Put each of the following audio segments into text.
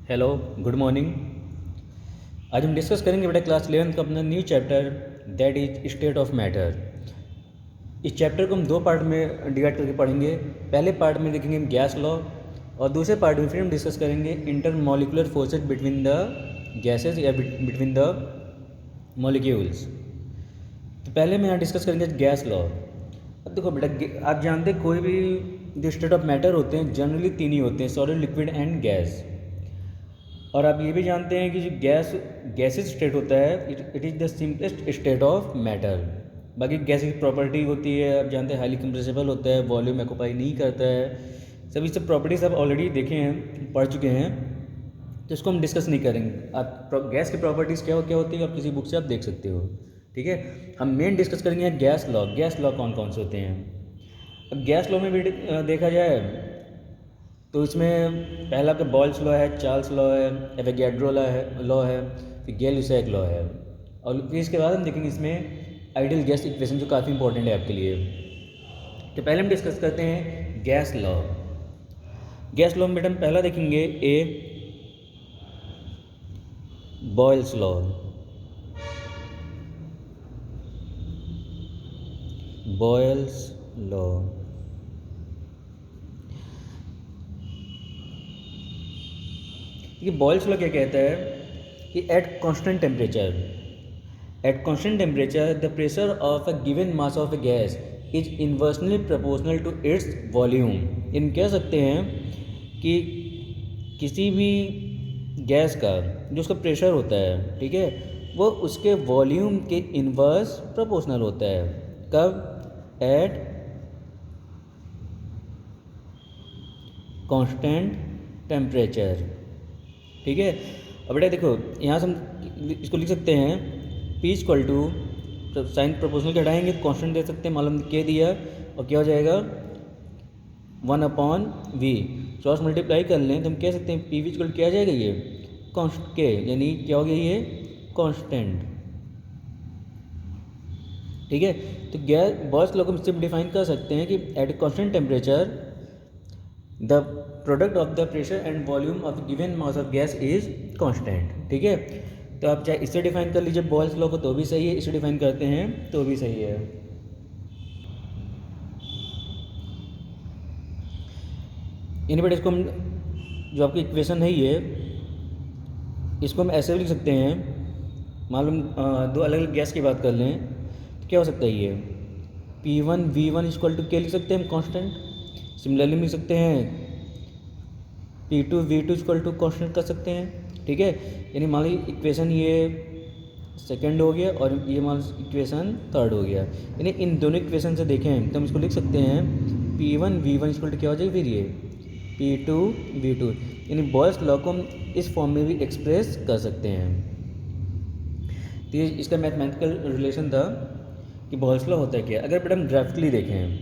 Hello, good morning. आज हम discuss करेंगे बेटा क्लास 11 का अपना new chapter that is state of matter. इस चैप्टर को हम दो पार्ट में डिवाइड करके पढ़ेंगे। पहले पार्ट में देखेंगे हम गैस लॉ और दूसरे पार्ट में फिर हम डिस्कस करेंगे intermolecular forces between the gases या बिटवीन द मॉलिक्यूल्स। तो पहले में यहाँ डिस्कस करेंगे गैस लॉ। अब देखो बेटा, आप जानते हैं कोई भी जो स्टेट ऑफ मैटर होते हैं जनरली तीन ही होते हैं, सॉलिड, लिक्विड एंड गैस। और आप ये भी जानते हैं कि जो गैसेज स्टेट होता है it is the simplest state of matter. बाकी गैस की प्रॉपर्टी होती है, आप जानते हैं हाईली कंप्रेसिबल होता है, वॉल्यूम ऑक्यूपाई नहीं करता है, सभी सब प्रॉपर्टीज आप ऑलरेडी देखे हैं, पढ़ चुके हैं, तो इसको हम डिस्कस नहीं करेंगे। आप गैस की प्रॉपर्टीज़ क्या होती है आप किसी बुक से आप देख सकते हो, ठीक है। हम मेन डिस्कस करेंगे गैस लॉ। गैस लॉ कौन कौन से होते हैं। अब गैस लॉ में भी देखा जाए तो इसमें पहला तो बॉयल्स लॉ है, चार्ल्स लॉ है, एवोगैड्रो लॉ है, फिर गेल-ल्यूसैक लॉ है, और फिर इसके बाद हम देखेंगे इसमें आइडियल गैस इक्वेशन जो काफ़ी इंपॉर्टेंट है आपके लिए। तो पहले हम डिस्कस करते हैं गैस लॉ। गैस लॉ में बेटा हम पहला देखेंगे a Boyle's law. Boyle's law ये बॉयल्स लॉ क्या कहता है कि at constant temperature the pressure of a given mass of a gas is inversely proportional to its volume. इन कह सकते हैं कि किसी भी गैस का जो उसका प्रेशर होता है, ठीक है, वो उसके वॉल्यूम के इन्वर्स प्रोपोर्शनल होता है। कब? एट कांस्टेंट टेम्परेचर, ठीक है। अब बेटा देखो, यहाँ से हम इसको लिख सकते हैं P इक्वल टू, तो साइन प्रोपोर्शनल के हटाएंगे तो कॉन्स्टेंट दे सकते हैं, मालूम के दिया, और क्या हो जाएगा 1/V। क्रॉस मल्टीप्लाई कर लें तो हम कह सकते हैं P इक्वल क्या आ जाएगा, ये कॉन्स्ट के, यानी क्या हो गया ये कांस्टेंट, ठीक है। तो गैस बॉयल्स लॉ को हम सिर्फ डिफाइन कर सकते हैं कि at constant temperature the product of the pressure and volume of given mass of gas is constant, ठीक है। तो आप चाहे इससे डिफाइन कर लीजिए बॉयल्स लॉ को तो भी सही है, इसे डिफाइन करते हैं तो भी सही है। यानी बेटा इसको हम, जो आपकी इक्वेशन है ये, इसको हम ऐसे भी लिख सकते हैं, मालूम दो अलग अलग गैस की बात कर लें तो क्या हो सकता है ये P1V1 इक्वल टू क्या लिख सकते हैं हम, कांस्टेंट। सिमिलरली लिख सकते हैं P2V2 इक्वल टू कांस्टेंट कर सकते हैं, ठीक है। यानी मान लीजिए इक्वेशन ये सेकंड हो गया और ये मान इक्वेशन थर्ड हो गया। यानी इन दोनों इक्वेशन से देखें तो हम इसको लिख सकते हैं P1V1 इक्वल टू क्या हो जाएगा फिर ये P2V2। यानी बॉयल्स लॉ को हम इस फॉर्म में भी एक्सप्रेस कर सकते हैं। तो ये इसका मैथमेटिकल रिलेशन था कि बॉयल्स लॉ होता है क्या। अगर बेटा हम ग्राफिकली देखें,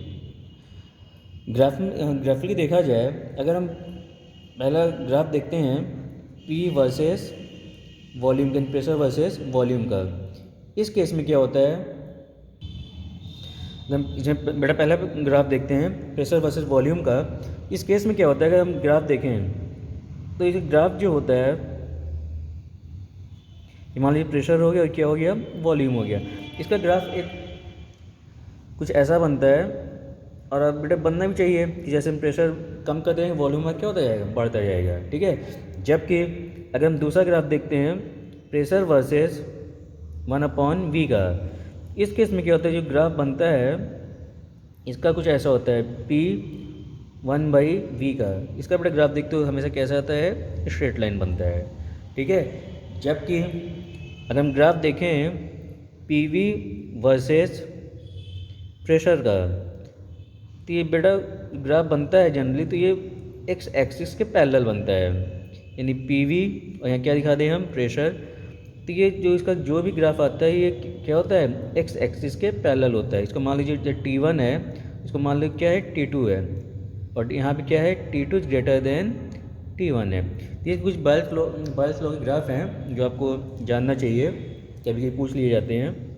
ग्राफिकली देखा जाए, अगर हम पहला ग्राफ देखते हैं P वर्सेस वॉल्यूम का, प्रेशर वर्सेस वॉल्यूम का, इस केस में क्या होता है, इसमें बेटा पहला ग्राफ देखते हैं प्रेशर वर्सेस वॉल्यूम का। इस केस में क्या होता है, अगर हम ग्राफ देखें तो इस ग्राफ जो होता है, मान लीजिए प्रेशर हो गया और क्या हो गया, वॉल्यूम हो गया। इसका ग्राफ एक कुछ ऐसा बनता है, और अब बेटा बनना भी चाहिए कि जैसे हम प्रेशर कम कर देंगे वॉल्यूम में क्या होता जाएगा, बढ़ता जाएगा, ठीक है। जबकि अगर हम दूसरा ग्राफ देखते हैं प्रेशर वर्सेस 1/V का, इस केस में क्या होता है, जो ग्राफ बनता है इसका कुछ ऐसा होता है P1/V का। इसका बेटा ग्राफ देखते हो हमेशा कैसा आता है, स्ट्रेट लाइन बनता है, ठीक है। जबकि अगर हम ग्राफ देखें PV वर्सेस प्रेशर का, तो ये बेटा ग्राफ बनता है जनरली तो ये एक्स एक्सिस के पैरेलल बनता है, यानी PV और यहाँ क्या दिखा दें हम, प्रेशर। तो ये जो इसका जो भी ग्राफ आता है ये क्या होता है, एक्स एक्सिस के पैरेलल होता है। इसको मान लीजिए जो T1 है, इसको मान लीजिए क्या है, T2 है, और यहाँ पे क्या है, T2 is greater than T1 है। तो ये कुछ बॉयल्स लॉ के ग्राफ हैं जो आपको जानना चाहिए, कभी कभी पूछ लिए जाते हैं।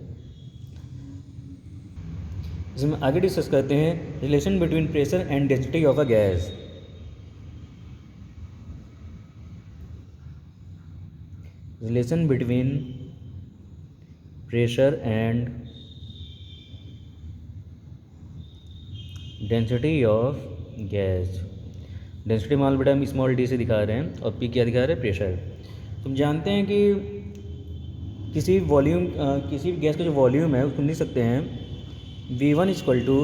इसमें आगे डिस्कस करते हैं relation between pressure and density of a gas. Relation between pressure and density of gas. Density मान बेटा हम स्मॉल डी से दिखा रहे हैं और पी क्या दिखा रहे हैं, प्रेशर। तुम जानते हैं कि किसी वॉल्यूम किसी भी गैस का जो वॉल्यूम है उसको लिख सकते हैं V1 इक्वल टू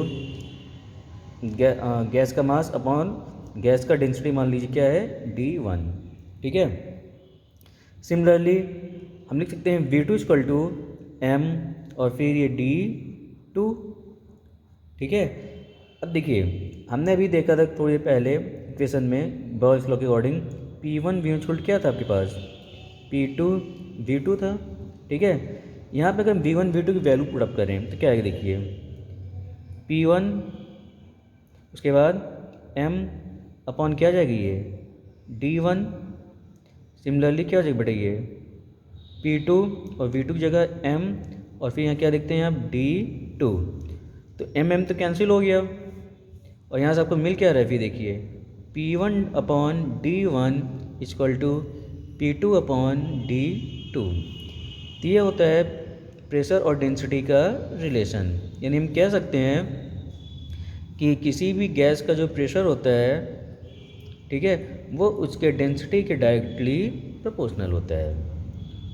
गैस का मास अपॉन गैस का डेंसिटी मान लीजिए क्या है, D1। ठीक है। सिमिलरली हम लिख सकते हैं V2 इक्वल टू M और फिर ये D2। ठीक है। अब देखिए हमने अभी देखा था थोड़ी देर पहले इक्वेशन में बॉयल्स लॉ के अकॉर्डिंग P1 V1 इक्वल क्या था आपके पास, P2 V2 था। ठीक है। यहाँ पे अगर हम V1 V2 की वैल्यू पुट अप करें तो क्या आएगा, देखिए P1 उसके बाद M अपॉन क्या आ जाएगी ये D1। सिमिलरली क्या हो जाएगा बेटा ये P2 और V2 की जगह M और फिर यहाँ क्या देखते हैं आप D2। तो M तो कैंसिल हो गया और यहाँ से आपको मिल क्या रहा है, फिर देखिए P1 upon D1 equal to P2 upon D2। तो ये होता है प्रेशर और डेंसिटी का रिलेशन। यानी हम कह सकते हैं कि किसी भी गैस का जो प्रेशर होता है, ठीक है, वो उसके डेंसिटी के डायरेक्टली प्रोपोर्शनल होता है।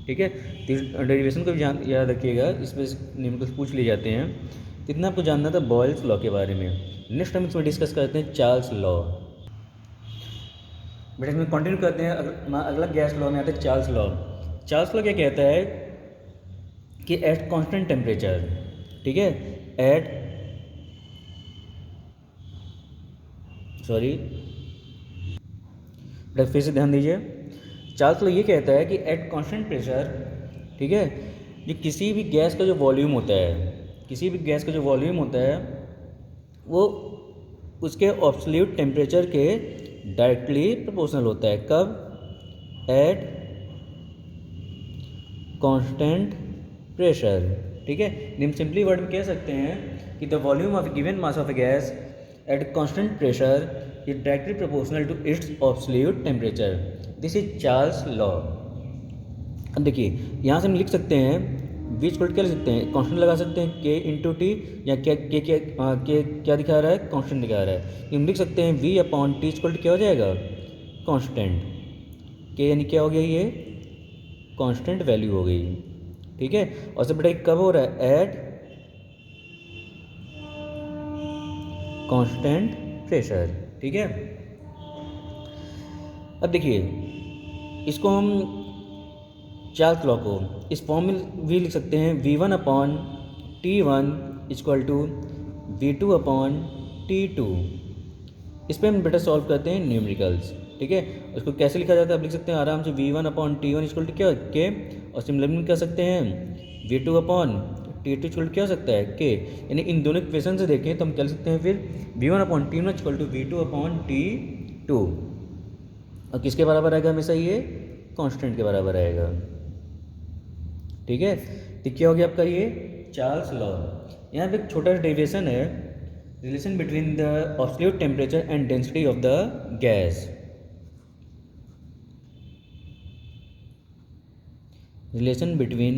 ठीक है। तो डेरिवेशन को भी याद रखिएगा, इसमें निम्न पूछ लिए जाते हैं। इतना आपको जानना था बॉयल्स लॉ के बारे में। नेक्स्ट हम इसमें डिस्कस करते हैं चार्ल्स लॉ। बेटा इसमें कंटिन्यू करते हैं, अगला गैस लॉ में आता है चार्ल्स लॉ। चार्ल्स लॉ क्या कहता है कि एट कांस्टेंट टेम्परेचर, ठीक है, बेटा फिर से ध्यान दीजिए। चार्ल्स लॉ ये कहता है कि एट कांस्टेंट प्रेशर, ठीक है, ये किसी भी गैस का जो वॉल्यूम होता है, किसी भी गैस का जो वॉल्यूम होता है वो उसके एब्सोल्यूट टेम्परेचर के डायरेक्टली प्रोपोर्शनल होता है। कब, एट कांस्टेंट प्रेशर। ठीक है। हम सिंपली वर्ड में कह सकते हैं कि the volume of given mass of a gas at constant pressure is directly proportional to its absolute temperature. This is Charles law. अब देखिए यहाँ से हम लिख सकते हैं वी इक्वल क्या लिख सकते हैं, कांस्टेंट लगा सकते हैं K इंटू टी, या क्या दिखा रहा है, कांस्टेंट दिखा रहा है। हम लिख सकते हैं V अपॉन टी इक्वल क्या हो जाएगा, कांस्टेंट। K यानी क्या हो गया, ये कांस्टेंट वैल्यू हो गई। ठीक है। और सब बेटा कब हो रहा है, एट कांस्टेंट प्रेशर। ठीक है। अब देखिए इसको हम चार्ल्स लॉ को इस फॉर्म में भी लिख सकते हैं V1 upon T1 equal to V2 upon T2। इस पर हम बेटा सॉल्व करते हैं न्यूमेरिकल्स। ठीक है। उसको कैसे लिखा जाता है आप लिख सकते हैं आराम से V1 upon T1 equal to क्या K, और सिमिलरली कह सकते हैं V2 अपॉन T2 इक्वल क्या हो सकता है K। यानी इन दोनों इक्वेशन से देखें तो हम कह सकते हैं फिर V1 upon T1 equal to V2 upon T2। और किसके बराबर आएगा हमेशा, ये कांस्टेंट के बराबर आएगा। ठीक है। तो क्या हो गया आपका ये चार्ल्स लॉ। यहाँ पे एक छोटा सा डेरिवेशन है, relation between the absolute temperature and density of the gas. Relation between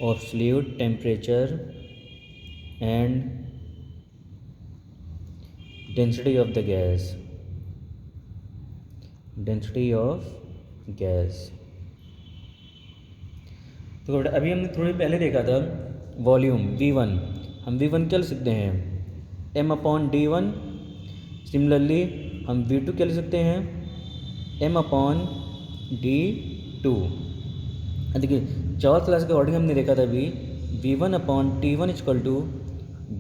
absolute temperature and density of the gas, density of gas. तो अभी हमने थोड़ी पहले देखा था वॉल्यूम V1, हम V1 क्या लिख सकते हैं, M अपॉन D1। सिमिलरली हम V2 क्या लिख सकते हैं, M अपॉन D2। देखिए चार्ल्स लॉ के अकॉर्डिंग हमने देखा था अभी V1 upon T1 equal to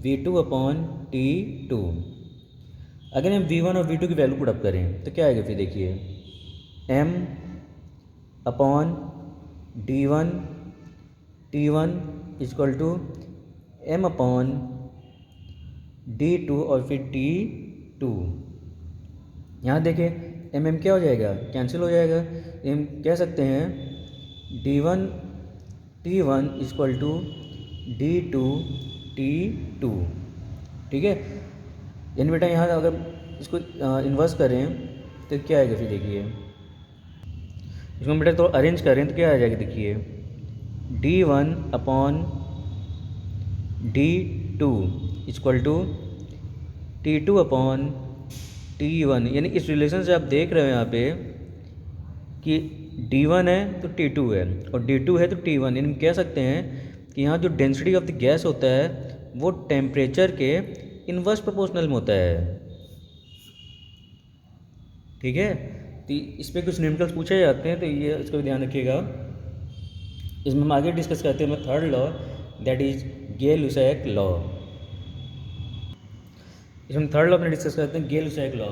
V2 upon T2। अगर हम V1 और V2 की वैल्यू पुट अप करें तो क्या आएगा, फिर देखिए M upon D1 T1 equal to M upon D2 और फिर T2। यहाँ देखें M क्या हो जाएगा, कैंसिल हो जाएगा। हम कह सकते हैं D1 T1 equal to D2 T2। ठीक है। यानी बेटा यहाँ अगर इसको इन्वर्स करें तो क्या आएगा फिर देखिए, इसको हम बेटा तो अरेंज करें तो क्या आ जाएगा देखिए, D1/D2 इक्वल टू T2/T1। यानी इस रिलेशन से आप देख रहे हो यहाँ पे कि D1 है तो T2 है और D2 है तो T1। यानी हम कह सकते हैं कि यहाँ जो डेंसिटी ऑफ द गैस होता है वो टेम्परेचर के इन्वर्स प्रोपोर्शनल में होता है। ठीक है, तो इस पर कुछ न्यूमेरिकल्स पूछे जाते हैं तो ये इसका भी ध्यान रखिएगा। इसमें हम आगे डिस्कस करते हैं third law, that is Gay Lussac law. इसमें थर्ड लॉ अपने डिस्कस करते हैं गे-लुसाक लॉ।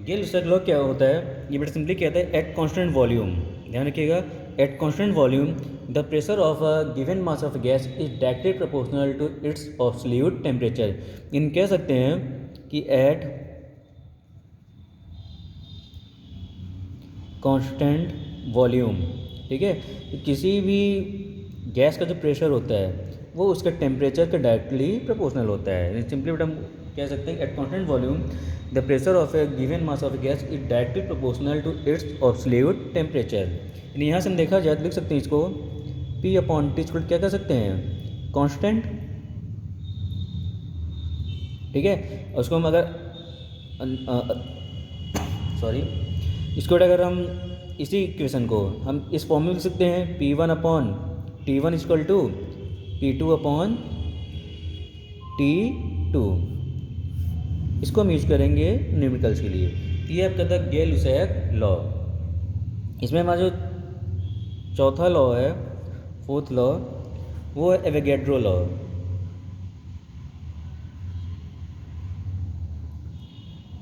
गे-लुसाक लॉ क्या होता है, ये बड़ा सिंपली कहता है एट कांस्टेंट वॉल्यूम, ध्यान रखिएगा, at constant volume the pressure of a given mass of gas is directly proportional to its absolute temperature. इन कह सकते हैं कि एट कांस्टेंट वॉल्यूम, ठीक है, तो किसी भी गैस का जो प्रेशर होता है वो उसके टेम्परेचर के डायरेक्टली प्रोपोर्शनल होता है। सिंपली बट हम कह सकते हैं at constant volume the pressure of a given mass of gas is directly proportional to its absolute temperature. यानी यहाँ से हम देखा जाए तो लिख सकते हैं इसको P/T को क्या कह सकते हैं, कांस्टेंट। ठीक है, और उसको हम अगर इसको अगर हम इसी इक्वेशन को हम इस फॉर्म में लिख सकते हैं P1/T1 इक्वल टू P2/T2। इसको हम यूज करेंगे न्यूमेरिकल्स के लिए। ये आपका था गे-लुसाक लॉ। इसमें हमारा जो चौथा लॉ है, फोर्थ लॉ, वो है एवोगैड्रो लॉ।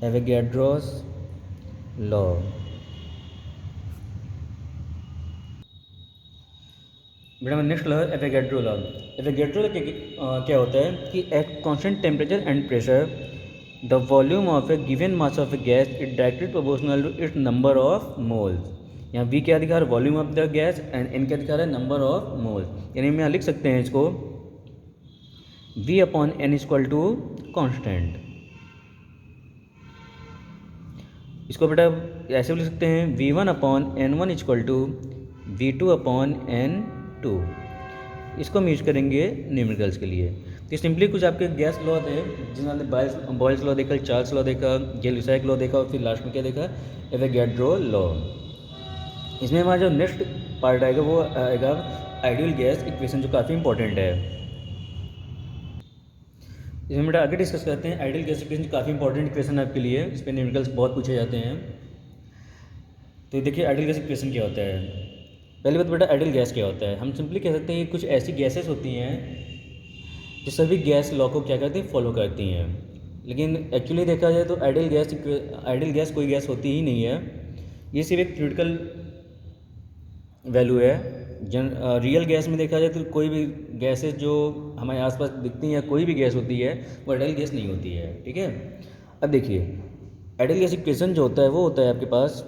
Avogadro's law. बेटा नेक्स्ट लॉ है एवोगैड्रो लॉ। एवोगैड्रो लॉ क्या होता है कि at constant temperature and pressure the volume of a given mass of a gas is directly proportional to its number of moles. यहाँ V क्या दिखा रहा है, volume of the gas, and N क्या दिखा रहा है, नंबर ऑफ मोल्स। यानी हम यहाँ लिख सकते हैं इसको V/N इक्वल टू कॉन्स्टेंट। इसको बेटा ऐसे भी लिख सकते हैं V1/N1 इक्वल टू V2/N2। इसको हम यूज करेंगे न्यूमेरिकल्स के लिए। तो सिंपली कुछ आपके गैस लॉ थे जिन्होंने बॉयल्स लॉ देखा, चार्ल्स लॉ देखा, गे-लुसाक लॉ देखा और फिर लास्ट में क्या देखा, एवोगैड्रो लॉ। इसमें हमारा जो नेक्स्ट पार्ट आएगा वो आएगा आइडियल गैस इक्वेशन, जो काफ़ी इंपॉर्टेंट है। इसमें बेटा आगे डिस्कस करते हैं आइडियल गैस इक्वेशन, काफ़ी इंपॉर्टेंट इक्वेशन है आपके लिए, इस पर न्यूमेरिकल्स बहुत पूछे जाते हैं। तो देखिए आइडियल गैस इक्वेशन क्या होता है। पहली बात बेटा आइडियल गैस क्या होता है, हम सिंपली कह सकते हैं कि कुछ ऐसी गैसेस होती हैं जो सभी गैस लॉ को क्या करती हैं, फॉलो करती हैं। लेकिन एक्चुअली देखा जाए तो आइडियल गैस कोई गैस होती ही नहीं है, ये सिर्फ एक थ्योरेटिकल वैल्यू है। रियल गैस में देखा जाए तो कोई भी गैसेस जो हमारे आसपास दिखती हैं, कोई भी गैस होती है वो आइडियल गैस नहीं होती है। ठीक है, अब देखिए आइडियल गैस इक्वेशन जो होता है वो होता है आपके पास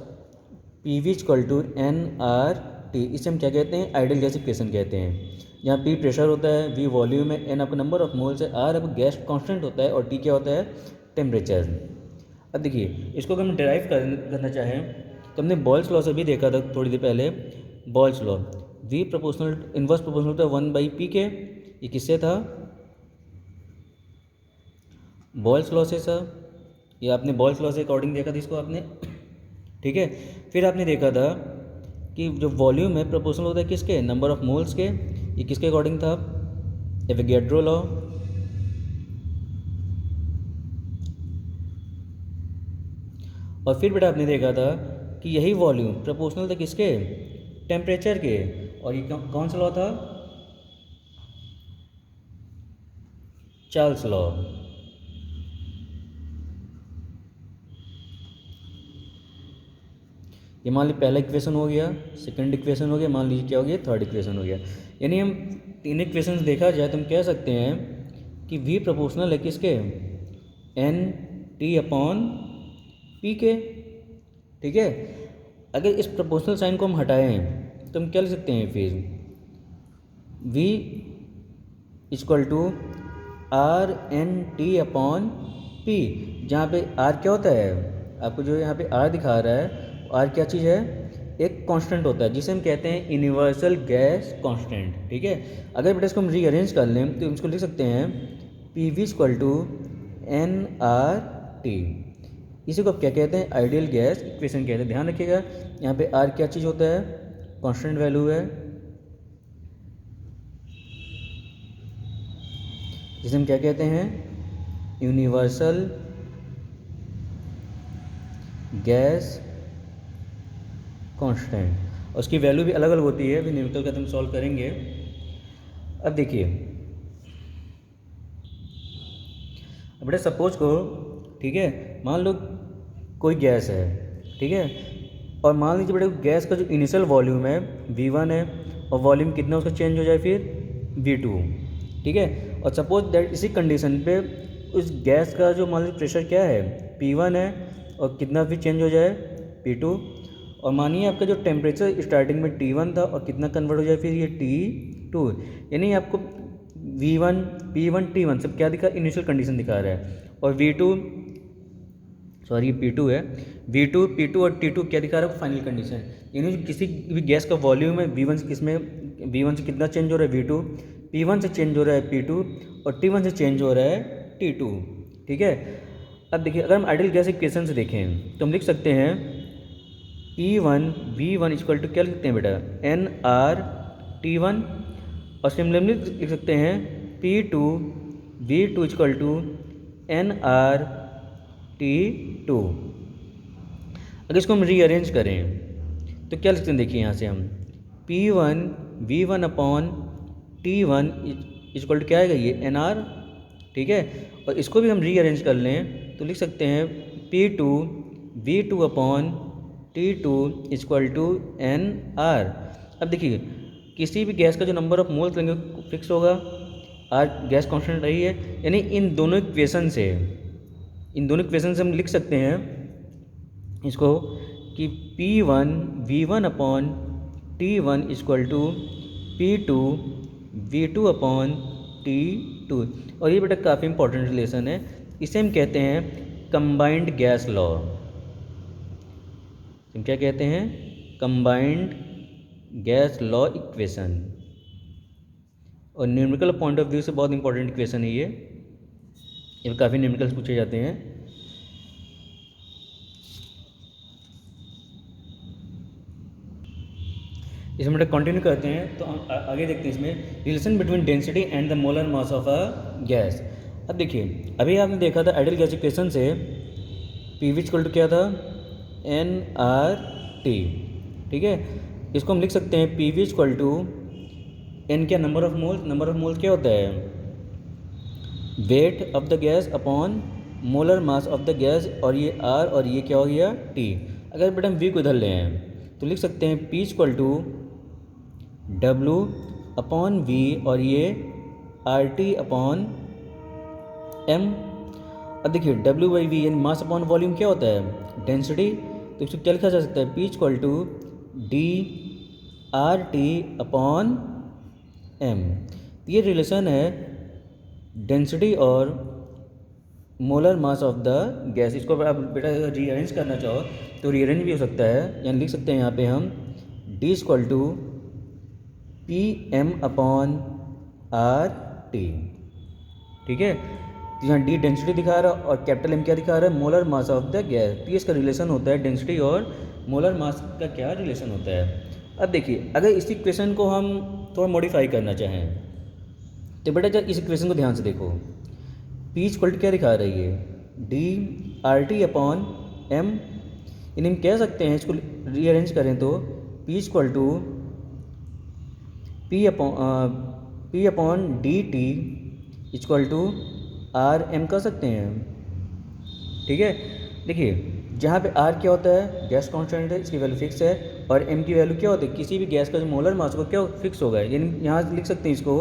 PV=nRT। इसे हम क्या कहते हैं, आइडियल गैस इक्वेशन कहते हैं। यहाँ P प्रेशर होता है, V वॉल्यूम है, N आपका नंबर ऑफ मोल्स है, R आपका गैस कांस्टेंट होता है और T क्या होता है, टेम्परेचर। अब देखिए इसको अगर हम डिराइव करना चाहें तो हमने बॉयल्स लॉ से भी देखा था थोड़ी देर पहले। Boyle's law V inverse proportional होता है 1/P के, ये किससे था, बॉयल्स लॉ से सर। ये आपने बॉयल्स लॉ से अकॉर्डिंग देखा था इसको आपने। ठीक है, फिर आपने देखा था कि जो वॉल्यूम है प्रोपोर्शनल होता है किसके, नंबर ऑफ मोल्स के, ये किसके अकॉर्डिंग था, एवोगैड्रो लॉ। और फिर बेटा आपने देखा था कि यही वॉल्यूम प्रोपोर्शनल था किसके, टेम्परेचर के, और ये कौन सा लॉ था, चार्ल्स लॉ। ये मान लीजिए पहला इक्वेशन हो गया, सेकंड इक्वेशन हो गया, मान लीजिए क्या हो गया, थर्ड इक्वेशन हो गया। यानी हम तीन इक्वेशंस देखा जाए तो हम कह सकते हैं कि V प्रोपोर्शनल है किसके, NT/P के। ठीक है, अगर इस प्रोपोर्शनल साइन को हम हटाएं तो हम क्या लिख सकते हैं, फिर V = RNT/P P, जहाँ पे R क्या होता है, आपको जो यहाँ पे R दिखा रहा है, R क्या चीज़ है, एक कांस्टेंट होता है जिसे हम कहते हैं यूनिवर्सल गैस कांस्टेंट। ठीक है, अगर बेटा इसको हम रीअरेंज कर लें तो इसको लिख सकते हैं PV इक्वल टू nRT। इसी को आप क्या कहते हैं, आइडियल गैस इक्वेशन कहते हैं। ध्यान रखिएगा यहाँ पे R क्या चीज़ होता है, कांस्टेंट वैल्यू है जिसे हम क्या कहते हैं, यूनिवर्सल गैस कांस्टेंट। और उसकी वैल्यू भी अलग अलग होती है, अभी न्यूमेरिकल का हम सॉल्व करेंगे। अब देखिए, अब बेटा सपोज को, ठीक है, मान लो कोई गैस है, ठीक है, और मान लीजिए बेटा गैस का जो इनिशियल वॉल्यूम है V1 है, और वॉल्यूम कितना उसका चेंज हो जाए फिर V2, ठीक है। और सपोज दैट इसी कंडीशन पे उस गैस का जो मान लीजिए प्रेशर क्या है P1 है, और कितना फिर चेंज हो जाए P2, और मानिए आपका जो टेम्परेचर स्टार्टिंग में T1 था और कितना कन्वर्ट हो जाए फिर ये T2, यानी आपको V1 P1 T1 सब क्या दिखा, इनिशियल कंडीशन दिखा रहा है, और V2 सॉरी P2 है, V2 P2 और T2 क्या दिखा रहा है, फाइनल कंडीशन। यानी किसी भी गैस का वॉल्यूम है V1 से किसमें, V1 से कितना चेंज हो रहा है V2, P1 से चेंज हो रहा है P2, और T1 से चेंज हो रहा है T2। ठीक है, अब देखिए अगर हम आइडियल गैस इक्वेशन से देखें तो हम लिख सकते हैं P1 V1 इक्वल टू क्या लिख सकते हैं बेटा, nRT1, और सिमिलरली लिख सकते हैं P2 V2 equal to nRT2। अगर इसको हम रीअरेंज करें तो क्या लिखते हैं, देखिए यहाँ से हम P1 V1 upon T1 equal to क्या आएगा, ये nR, ठीक है। और इसको भी हम रीअरेंज कर लें तो लिख सकते हैं P2 V2 upon T2 equal to nR। अब देखिए किसी भी गैस का जो नंबर ऑफ मोल्स लेंगे फिक्स होगा, R गैस कांस्टेंट रही है, यानी इन दोनों इक्वेशन से हम लिख सकते हैं इसको कि P1 V1 upon T1 equal to P2 V2 upon T2। और ये बेटा काफ़ी इंपॉर्टेंट रिलेशन है, इसे हम कहते हैं कंबाइंड गैस लॉ। हम क्या कहते हैं, कंबाइंड गैस लॉ इक्वेशन, और न्यूमेरिकल पॉइंट ऑफ व्यू से बहुत इंपॉर्टेंट इक्वेशन है ये काफ़ी न्यूमेरिकल्स पूछे जाते हैं। इसमें बेटा कंटिन्यू करते हैं तो हम आगे देखते हैं इसमें relation between density and the molar mass of a gas. अब देखिए अभी आपने देखा था आइडियल गैस इक्वेशन से PV इक्वल टू क्या था, nRT, ठीक है। इसको हम लिख सकते हैं PV इक्वल टू n क्या, नंबर ऑफ मोल्स क्या होता है, weight of the gas upon molar mass of the gas, और ये R और ये क्या हो गया T। अगर बेटा हम V को इधर ले हैं तो लिख सकते हैं P equal to W upon V, और ये RT अपॉन M। अब देखिए W बाई V यानी मास अपॉन वॉल्यूम क्या होता है, डेंसिटी, तो इसको क्या लिखा जा सकता है, P equal to DRT upon M। ये रिलेशन है डेंसिटी और molar mass of the gas. इसको आप बेटा रीअरेंज करना चाहो तो रीअरेंज भी हो सकता है, यानी लिख सकते हैं यहाँ पे हम D equal to PM upon RT, ठीक है। तो यहाँ D डेंसिटी दिखा रहा है और कैपिटल M क्या दिखा रहा है, molar mass of the gas. तो इसका रिलेशन होता है डेंसिटी और मोलर मास का क्या रिलेशन होता है। अब देखिए अगर इस इक्वेशन को हम थोड़ा मॉडिफाई करना चाहें तो बेटा जब इस इक्वेशन को ध्यान से देखो, P इक्वल टू क्या दिखा रही है, DRT अपॉन M, यानी हम कह सकते हैं इसको रीअरेंज करें तो P equal to P upon DT equal to RM कर सकते हैं, ठीक है। देखिए जहाँ पे R क्या होता है, गैस कांस्टेंट है, इसकी वैल्यू फिक्स है, और M की वैल्यू क्या होती है, किसी भी गैस का जो मोलर मास होगा क्या फिक्स होगा, यानी यहाँ लिख सकते हैं इसको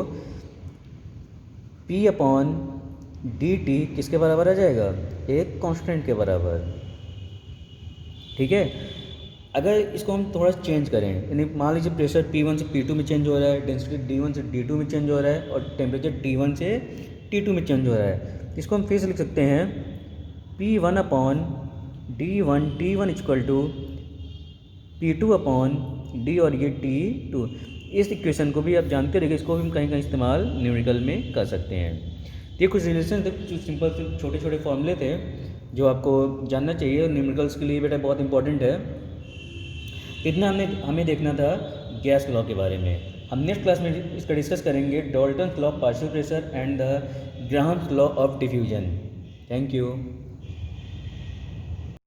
P अपॉन DT किसके बराबर आ जाएगा, एक कांस्टेंट के बराबर, ठीक है। अगर इसको हम थोड़ा चेंज करें, यानी मान लीजिए प्रेशर P1 से P2 में चेंज हो रहा है, डेंसिटी D1 से D2 में चेंज हो रहा है, और टेम्परेचर T1 से T2 में चेंज हो रहा है, इसको हम फिर से लिख सकते हैं P1 upon D1 equal to P2 upon D और ये T2। इस इक्वेशन को भी आप जानते रहिए, इसको भी हम कहीं कहीं इस्तेमाल न्यूमेरिकल में कर सकते हैं। ये कुछ रिलेशन थे, कुछ सिंपल से छोटे छोटे फॉर्मूले थे जो आपको जानना चाहिए, न्यूमेरिकल्स के लिए बेटा बहुत इंपॉर्टेंट है। इतना हमें देखना था गैस लॉ के बारे में। हम नेक्स्ट क्लास में इसका डिस्कस करेंगे Dalton's law of partial pressure and the Graham's law of diffusion. Thank you.